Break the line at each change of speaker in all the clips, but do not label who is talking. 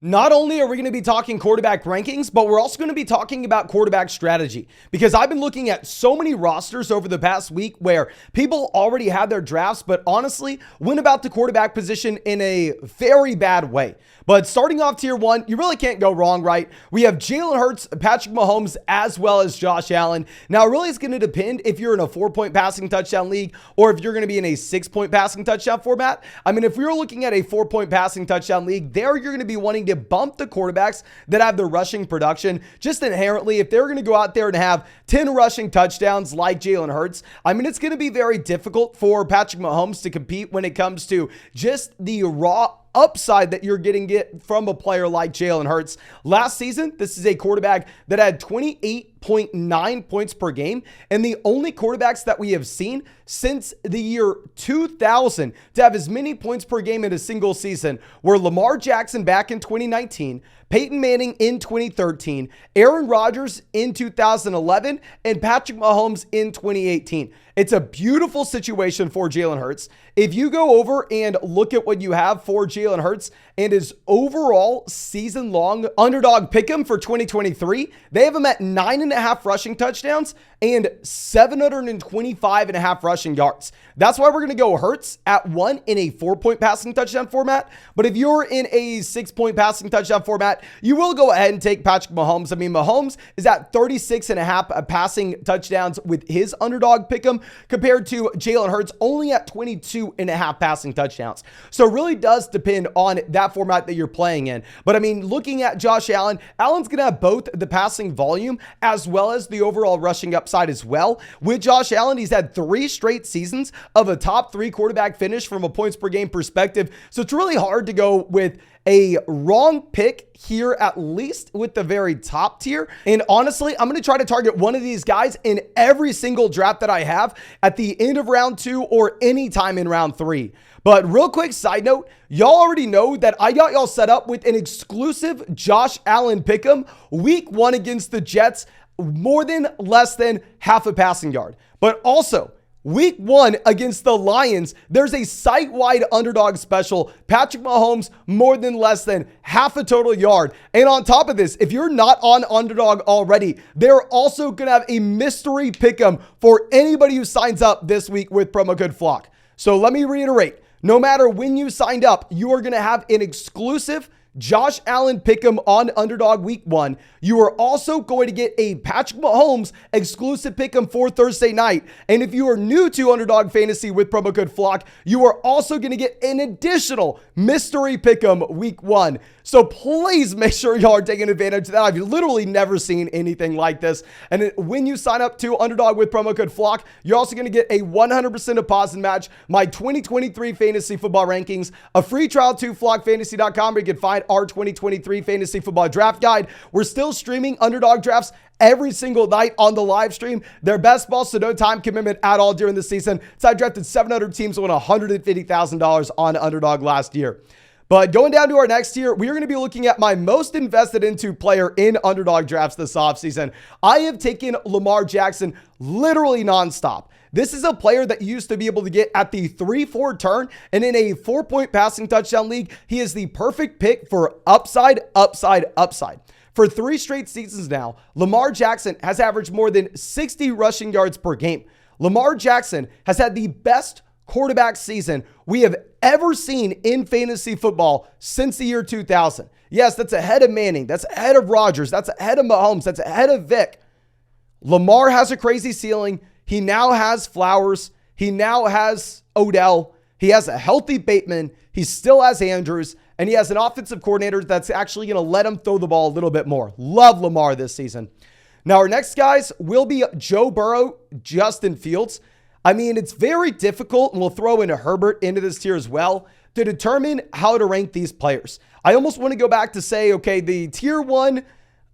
Not only are we going to be talking quarterback rankings, but we're also going to be talking about quarterback strategy, because I've been looking at so many rosters over the past week where people already had their drafts, but honestly went about the quarterback position in a very bad way. But starting off tier one, you really can't go wrong, right? We have Jalen Hurts, Patrick Mahomes, as well as Josh Allen. Now, it really is going to depend if you're in a 4-point passing touchdown league or if you're going to be in a 6-point passing touchdown format. I mean, if we were looking at a 4-point passing touchdown league, there you're going to be wanting to bump the quarterbacks that have the rushing production just inherently. If they're going to go out there and have 10 rushing touchdowns like Jalen Hurts, I mean, it's going to be very difficult for Patrick Mahomes to compete when it comes to just the raw upside that you're getting from a player like Jalen Hurts. Last season, this is a quarterback that had 28.9 points per game, and the only quarterbacks that we have seen since the year 2000 to have as many points per game in a single season were Lamar Jackson back in 2019, Peyton Manning in 2013, Aaron Rodgers in 2011, and Patrick Mahomes in 2018. It's a beautiful situation for Jalen Hurts. If you go over and look at what you have for Jalen Hurts and his overall season-long underdog pick'em for 2023, they have him at 9.5 rushing touchdowns and 725.5 rushing yards. That's why we're going to go Hurts at 1 in a 4-point passing touchdown format. But if you're in a 6-point passing touchdown format, you will go ahead and take Patrick Mahomes. I mean, Mahomes is at 36.5 passing touchdowns with his underdog pick'em compared to Jalen Hurts only at 22.5 passing touchdowns. So it really does depend on that format that you're playing in. But I mean, looking at Josh Allen, Allen's going to have both the passing volume as well as the overall rushing upside as well. With Josh Allen, he's had 3 straight seasons of a top 3 quarterback finish from a points per game perspective. So it's really hard to go with a wrong pick here, at least with the very top tier. And honestly, I'm going to try to target one of these guys in every single draft that I have at the end of round 2 or any time in round 3. But real quick side note, y'all already know that I got y'all set up with an exclusive Josh Allen pick'em week 1 against the Jets, more than less than half a passing yard. But also, week 1 against the Lions, there's a site-wide underdog special. Patrick Mahomes, more than less than half a total yard. And on top of this, if you're not on underdog already, they're also going to have a mystery pick'em for anybody who signs up this week with promo code FLOCK. So let me reiterate, no matter when you signed up, you are going to have an exclusive Josh Allen pick'em on underdog week 1. You are also going to get a Patrick Mahomes exclusive pick'em for Thursday night. And if you are new to Underdog Fantasy with promo code FLOCK, you are also going to get an additional mystery pick'em week 1. So please make sure y'all are taking advantage of that. I've literally never seen anything like this. And when you sign up to Underdog with promo code FLOCK, you're also going to get a 100% deposit match, my 2023 fantasy football rankings, a free trial to flockfantasy.com where you can find our 2023 fantasy football draft guide. We're still streaming underdog drafts every single night on the live stream. They're best ball, so no time commitment at all during the season. So I drafted 700 teams and won $150,000 on underdog last year. But going down to our next tier, we are going to be looking at my most invested into player in underdog drafts this offseason. I have taken Lamar Jackson literally nonstop. This is a player that you used to be able to get at the 3-4 turn, and in a 4-point passing touchdown league, he is the perfect pick for upside, upside, upside. For 3 straight seasons now, Lamar Jackson has averaged more than 60 rushing yards per game. Lamar Jackson has had the best quarterback season we have ever seen in fantasy football since the year 2000. Yes, that's ahead of Manning. That's ahead of Rodgers. That's ahead of Mahomes. That's ahead of Vic. Lamar has a crazy ceiling. He now has Flowers. He now has Odell. He has a healthy Bateman. He still has Andrews. And he has an offensive coordinator that's actually going to let him throw the ball a little bit more. Love Lamar this season. Now, our next guys will be Joe Burrow, Justin Fields. I mean, it's very difficult, and we'll throw in a Herbert into this tier as well, to determine how to rank these players. I almost want to go back to say, okay, the tier 1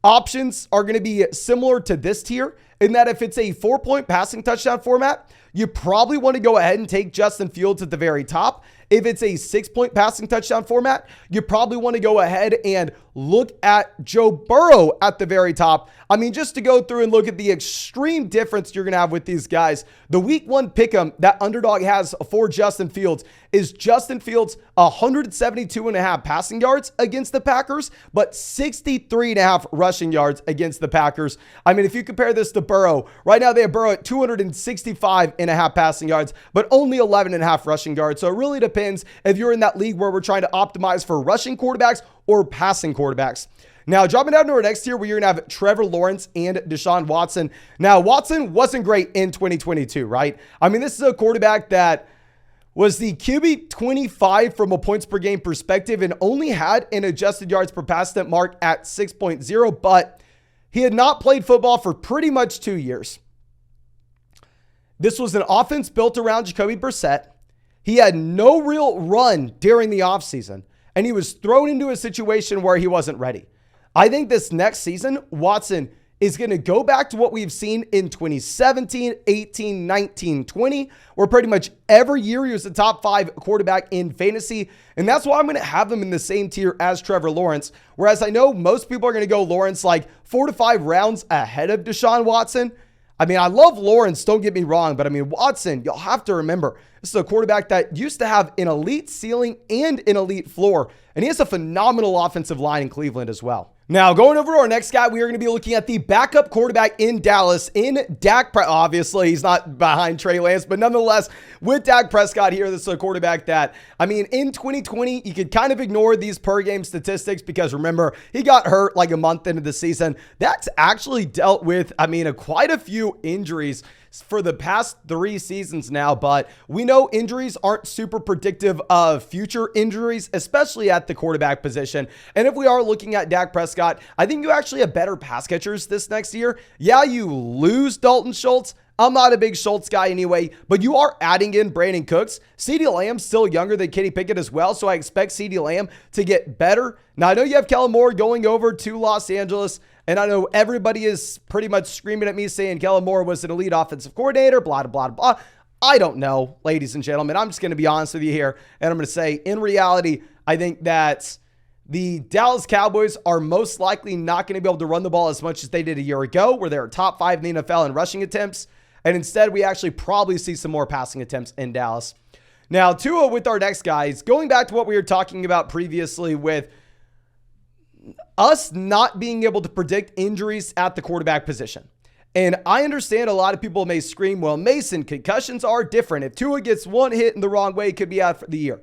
options are going to be similar to this tier. in that if it's a 4-point passing touchdown format, you probably want to go ahead and take Justin Fields at the very top. If it's a 6-point passing touchdown format, you probably want to go ahead and look at Joe Burrow at the very top. I mean, just to go through and look at the extreme difference you're going to have with these guys. The week 1 pick'em that Underdog has for Justin Fields is Justin Fields 172.5 passing yards against the Packers, but 63.5 rushing yards against the Packers. I mean, if you compare this to Burrow, right now they have Burrow at 265.5 passing yards, but only 11.5 rushing yards. So it really depends if you're in that league where we're trying to optimize for rushing quarterbacks or passing quarterbacks. Now, dropping down to our next tier, we're going to have Trevor Lawrence and Deshaun Watson. Now, Watson wasn't great in 2022, right? I mean, this is a quarterback that was the QB 25 from a points per game perspective and only had an adjusted yards per pass attempt mark at 6.0, but he had not played football for pretty much 2 years. This was an offense built around Jacoby Brissett. He had no real run during the offseason, and he was thrown into a situation where he wasn't ready. I think this next season, Watson is going to go back to what we've seen in 2017, 18, 19, 20, where pretty much every year he was the top 5 quarterback in fantasy. And that's why I'm going to have him in the same tier as Trevor Lawrence. Whereas I know most people are going to go Lawrence like 4 to 5 rounds ahead of Deshaun Watson. I mean, I love Lawrence, don't get me wrong, but I mean, Watson, you'll have to remember, this is a quarterback that used to have an elite ceiling and an elite floor, and he has a phenomenal offensive line in Cleveland as well. Now, going over to our next guy, we are going to be looking at the backup quarterback in Dallas in Dak Prescott. Obviously, he's not behind Trey Lance, but nonetheless, with Dak Prescott here, this is a quarterback that, I mean, in 2020, you could kind of ignore these per game statistics because remember, he got hurt like a month into the season. Dak's actually dealt with, I mean, quite a few injuries for the past 3 seasons now, but we know injuries aren't super predictive of future injuries, especially at the quarterback position. And if we are looking at Dak Prescott, I think you actually have better pass catchers this next year. Yeah, you lose Dalton Schultz. I'm not a big Schultz guy anyway, but you are adding in Brandon Cooks. CeeDee Lamb's still younger than Kenny Pickett as well, so I expect CeeDee Lamb to get better. Now, I know you have Kellen Moore going over to Los Angeles, and I know everybody is pretty much screaming at me saying Kellen Moore was an elite offensive coordinator, blah, blah, blah. I don't know, ladies and gentlemen. I'm just going to be honest with you here, and I'm going to say, in reality, I think that the Dallas Cowboys are most likely not going to be able to run the ball as much as they did a year ago, where they were top 5 in the NFL in rushing attempts. And instead, we actually probably see some more passing attempts in Dallas. Now, Tua with our next guys, going back to what we were talking about previously with us not being able to predict injuries at the quarterback position. And I understand a lot of people may scream, well, Mason, concussions are different. If Tua gets one hit in the wrong way, it could be out for the year.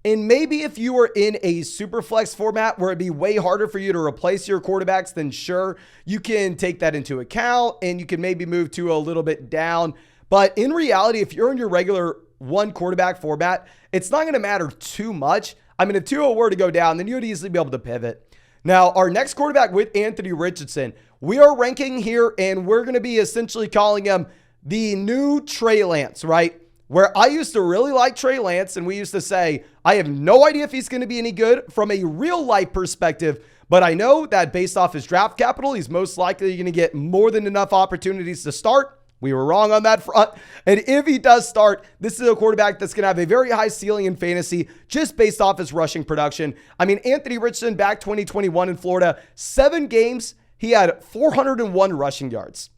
And maybe if you were in a super flex format where it'd be way harder for you to replace your quarterbacks, then sure, you can take that into account and you can maybe move to a little bit down. But in reality, if you're in your regular 1 quarterback format, it's not going to matter too much. I mean, if Tua were to go down, then you would easily be able to pivot. Now, our next quarterback with Anthony Richardson, we are ranking here and we're going to be essentially calling him the new Trey Lance, right? Where I used to really like Trey Lance, and we used to say, I have no idea if he's going to be any good from a real life perspective, but I know that based off his draft capital, he's most likely going to get more than enough opportunities to start. We were wrong on that front. And if he does start, this is a quarterback that's going to have a very high ceiling in fantasy just based off his rushing production. I mean, Anthony Richardson back 2021 in Florida, 7 games, he had 401 rushing yards.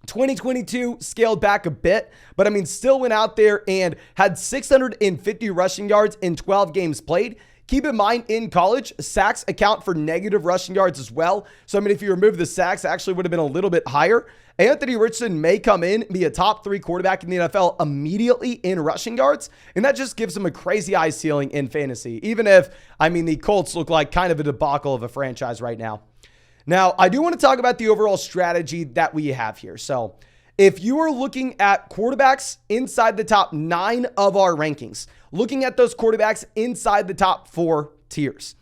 2022 scaled back a bit, but I mean, still went out there and had 650 rushing yards in 12 games played. Keep in mind, in college, sacks account for negative rushing yards as well. So, I mean, if you remove the sacks, it actually would have been a little bit higher. Anthony Richardson may come in, be a top 3 quarterback in the NFL immediately in rushing yards, and that just gives him a crazy high ceiling in fantasy, even if, I mean, the Colts look like kind of a debacle of a franchise right now. Now, I do want to talk about the overall strategy that we have here. So, if you are looking at quarterbacks inside the top 9 of our rankings, looking at those quarterbacks inside the top 4 tiers,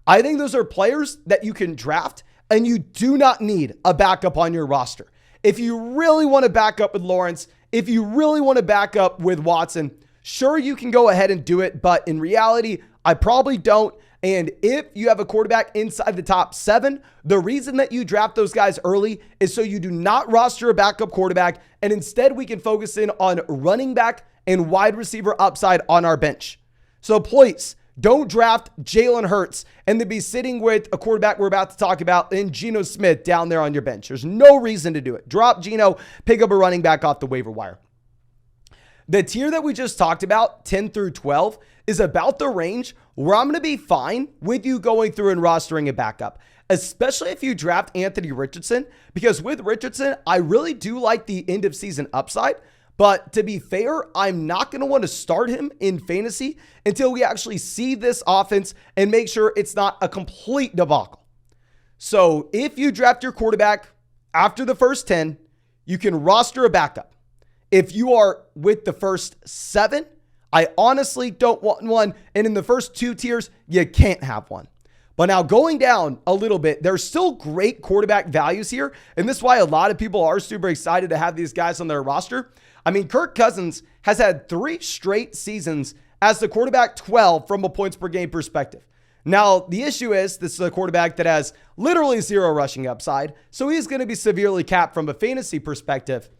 I think those are players that you can draft and you do not need a backup on your roster. If you really want to back up with Lawrence, if you really want to back up with Watson, sure, you can go ahead and do it, but in reality, I probably don't. And if you have a quarterback inside the top 7, the reason that you draft those guys early is so you do not roster a backup quarterback, and instead we can focus in on running back and wide receiver upside on our bench. So please, don't draft Jalen Hurts and then be sitting with a quarterback we're about to talk about in Geno Smith down there on your bench. There's no reason to do it. Drop Geno, pick up a running back off the waiver wire. The tier that we just talked about, 10 through 12, is about the range where I'm going to be fine with you going through and rostering a backup, especially if you draft Anthony Richardson, because with Richardson, I really do like the end of season upside. But to be fair, I'm not going to want to start him in fantasy until we actually see this offense and make sure it's not a complete debacle. So if you draft your quarterback after the first 10, you can roster a backup. If you are with the first 7, I honestly don't want one. And in the first 2 tiers, you can't have one. But now going down a little bit, there's still great quarterback values here. And this is why a lot of people are super excited to have these guys on their roster. I mean, Kirk Cousins has had 3 straight seasons as the quarterback 12 from a points per game perspective. Now, the issue is this is a quarterback that has literally 0 rushing upside. So he's going to be severely capped from a fantasy perspective.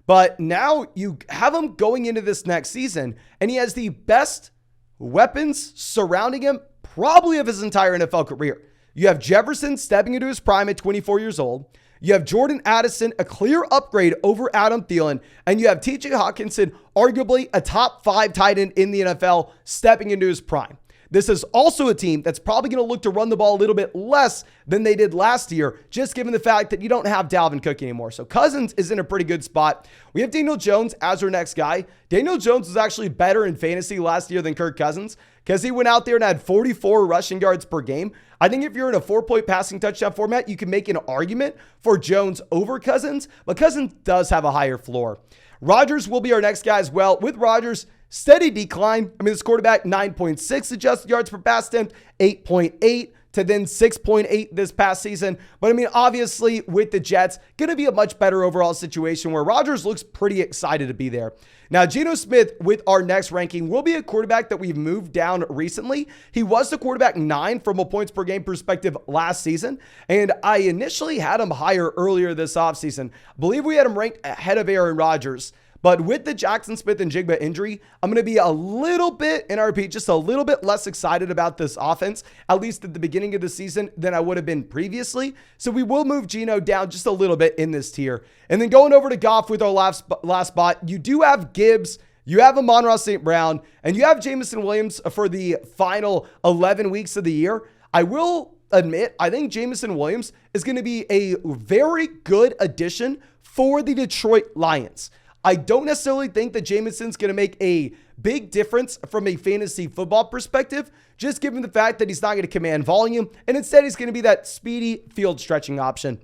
But now you have him going into this next season, and he has the best weapons surrounding him probably of his entire NFL career. You have Jefferson stepping into his prime at 24 years old. You have Jordan Addison, a clear upgrade over Adam Thielen. And you have TJ Hawkinson, arguably a top 5 tight end in the NFL, stepping into his prime. This is also a team that's probably going to look to run the ball a little bit less than they did last year, just given the fact that you don't have Dalvin Cook anymore. So Cousins is in a pretty good spot. We have Daniel Jones as our next guy. Daniel Jones was actually better in fantasy last year than Kirk Cousins because he went out there and had 44 rushing yards per game. I think if you're in a 4-point passing touchdown format, you can make an argument for Jones over Cousins, but Cousins does have a higher floor. Rodgers will be our next guy as well. With Rodgers, steady decline. I mean, this quarterback, 9.6 adjusted yards per pass attempt, 8.8 to then 6.8 this past season. But I mean, obviously with the Jets, going to be a much better overall situation where Rodgers looks pretty excited to be there. Now, Geno Smith with our next ranking will be a quarterback that we've moved down recently. He was the quarterback 9 from a points per game perspective last season. And I initially had him higher earlier this offseason. I believe we had him ranked ahead of Aaron Rodgers. But with the Jackson Smith and Jigba injury, I'm going to be a little bit, and I repeat, just a little bit less excited about this offense, at least at the beginning of the season, than I would have been previously. So we will move Geno down just a little bit in this tier. And then going over to Goff with our last spot, you do have Gibbs, you have Amon-Ra St. Brown, and you have Jameson Williams for the final 11 weeks of the year. I will admit, I think Jameson Williams is going to be a very good addition for the Detroit Lions. I don't necessarily think that Jameson's going to make a big difference from a fantasy football perspective, just given the fact that he's not going to command volume, and instead he's going to be that speedy field stretching option.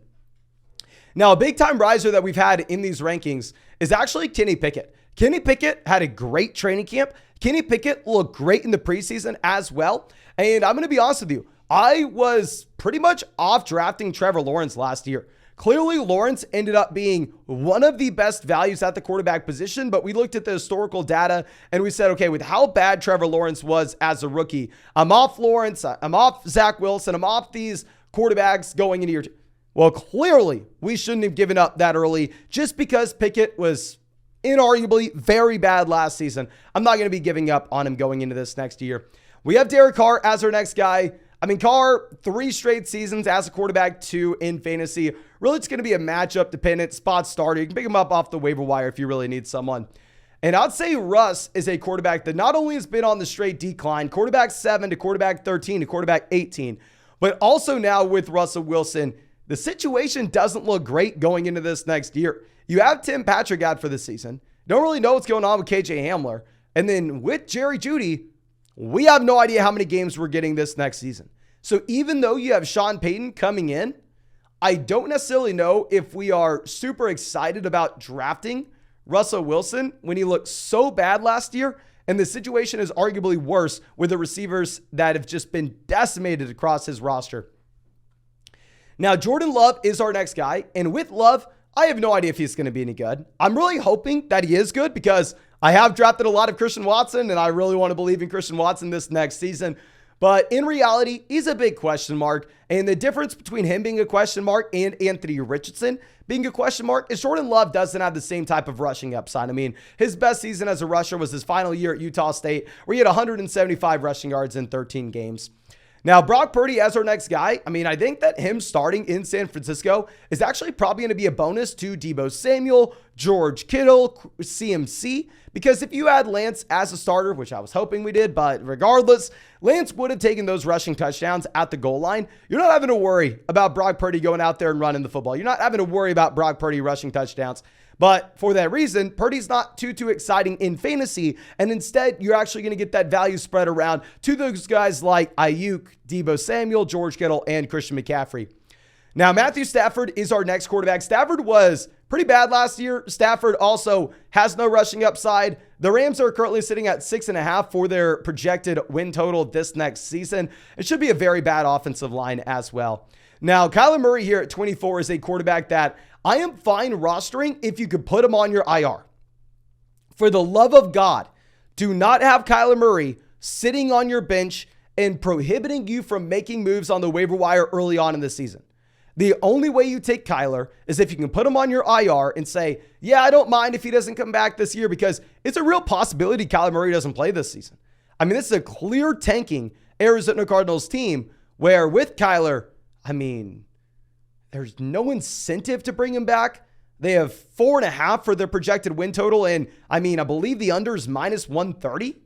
Now, a big time riser that we've had in these rankings is actually Kenny Pickett. Kenny Pickett had a great training camp. Kenny Pickett looked great in the preseason as well. And I'm going to be honest with you, I was pretty much off drafting Trevor Lawrence last year. Clearly, Lawrence ended up being one of the best values at the quarterback position, but we looked at the historical data and we said, okay, with how bad Trevor Lawrence was as a rookie, I'm off Lawrence, I'm off Zach Wilson, I'm off these quarterbacks going into year 2. Well, clearly, we shouldn't have given up that early just because Pickett was inarguably very bad last season. I'm not going to be giving up on him going into this next year. We have Derek Carr as our next guy. I mean, Carr, 3 straight seasons as a quarterback 2 in fantasy. Really, it's going to be a matchup dependent spot starter. You can pick him up off the waiver wire if you really need someone. And I'd say Russ is a quarterback that not only has been on the straight decline, quarterback 7 to quarterback 13 to quarterback 18, but also now with Russell Wilson, the situation doesn't look great going into this next year. You have Tim Patrick out for the season. Don't really know what's going on with KJ Hamler. And then with Jerry Jeudy, we have no idea how many games we're getting this next season. So even though you have Sean Payton coming in, I don't necessarily know if we are super excited about drafting Russell Wilson when he looked so bad last year. And the situation is arguably worse with the receivers that have just been decimated across his roster. Now, Jordan Love is our next guy. And with Love, I have no idea if he's going to be any good. I'm really hoping that he is good because I have drafted a lot of Christian Watson and I really want to believe in Christian Watson this next season. But in reality, he's a big question mark. And the difference between him being a question mark and Anthony Richardson being a question mark is Jordan Love doesn't have the same type of rushing upside. I mean, his best season as a rusher was his final year at Utah State, where he had 175 rushing yards in 13 games. Now, Brock Purdy as our next guy, I mean, I think that him starting in San Francisco is actually probably going to be a bonus to Deebo Samuel, George Kittle, CMC, because if you had Lance as a starter, which I was hoping we did, but regardless, Lance would have taken those rushing touchdowns at the goal line. You're not having to worry about Brock Purdy going out there and running the football. You're not having to worry about Brock Purdy rushing touchdowns. But for that reason, Purdy's not too exciting in fantasy. And instead, you're actually going to get that value spread around to those guys like Ayuk, Deebo Samuel, George Kittle, and Christian McCaffrey. Now, Matthew Stafford is our next quarterback. Stafford was pretty bad last year. Stafford also has no rushing upside. The Rams are currently sitting at 6.5 for their projected win total this next season. It should be a very bad offensive line as well. Now, Kyler Murray here at 24 is a quarterback that I am fine rostering if you could put him on your IR. For the love of God, do not have Kyler Murray sitting on your bench and prohibiting you from making moves on the waiver wire early on in the season. The only way you take Kyler is if you can put him on your IR and say, yeah, I don't mind if he doesn't come back this year, because it's a real possibility Kyler Murray doesn't play this season. I mean, this is a clear tanking Arizona Cardinals team where with Kyler, I mean, there's no incentive to bring him back. They have 4.5 for their projected win total. And I mean, I believe the under is minus 130.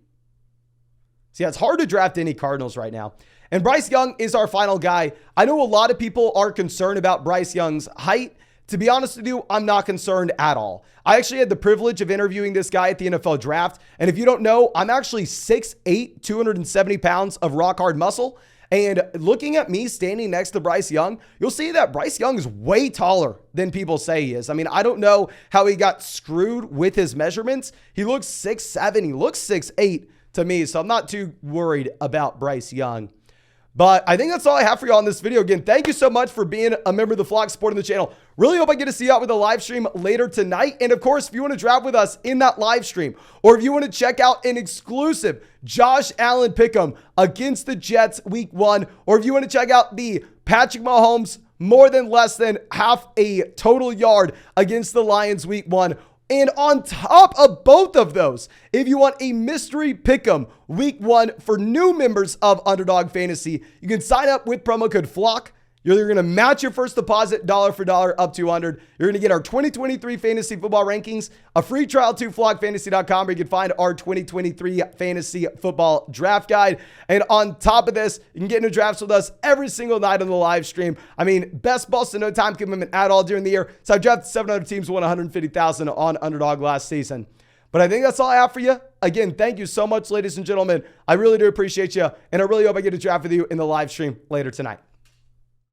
See, it's hard to draft any Cardinals right now. And Bryce Young is our final guy. I know a lot of people are concerned about Bryce Young's height. To be honest with you, I'm not concerned at all. I actually had the privilege of interviewing this guy at the NFL draft. And if you don't know, I'm actually 6'8", 270 pounds of rock hard muscle. And looking at me standing next to Bryce Young, you'll see that Bryce Young is way taller than people say he is. I mean, I don't know how he got screwed with his measurements. He looks 6'7", he looks 6'8" to me, so I'm not too worried about Bryce Young. But I think that's all I have for you on this video. Again, thank you so much for being a member of the flock, supporting the channel. Really hope I get to see you out with a live stream later tonight. And of course, if you want to draft with us in that live stream, or if you want to check out an exclusive Josh Allen pick'em against the Jets week 1, or if you want to check out the Patrick Mahomes more than less than half a total yard against the Lions week 1, and on top of both of those, if you want a mystery pick'em week 1 for new members of Underdog Fantasy, you can sign up with promo code FLOCK. You're going to match your first deposit dollar for dollar up to 100. You're going to get our 2023 fantasy football rankings, a free trial to flockfantasy.com where you can find our 2023 fantasy football draft guide. And on top of this, you can get into drafts with us every single night on the live stream. I mean, best balls to no time commitment at all during the year. So I drafted 700 teams, won 150,000 on Underdog last season. But I think that's all I have for you. Again, thank you so much, ladies and gentlemen. I really do appreciate you. And I really hope I get to draft with you in the live stream later tonight.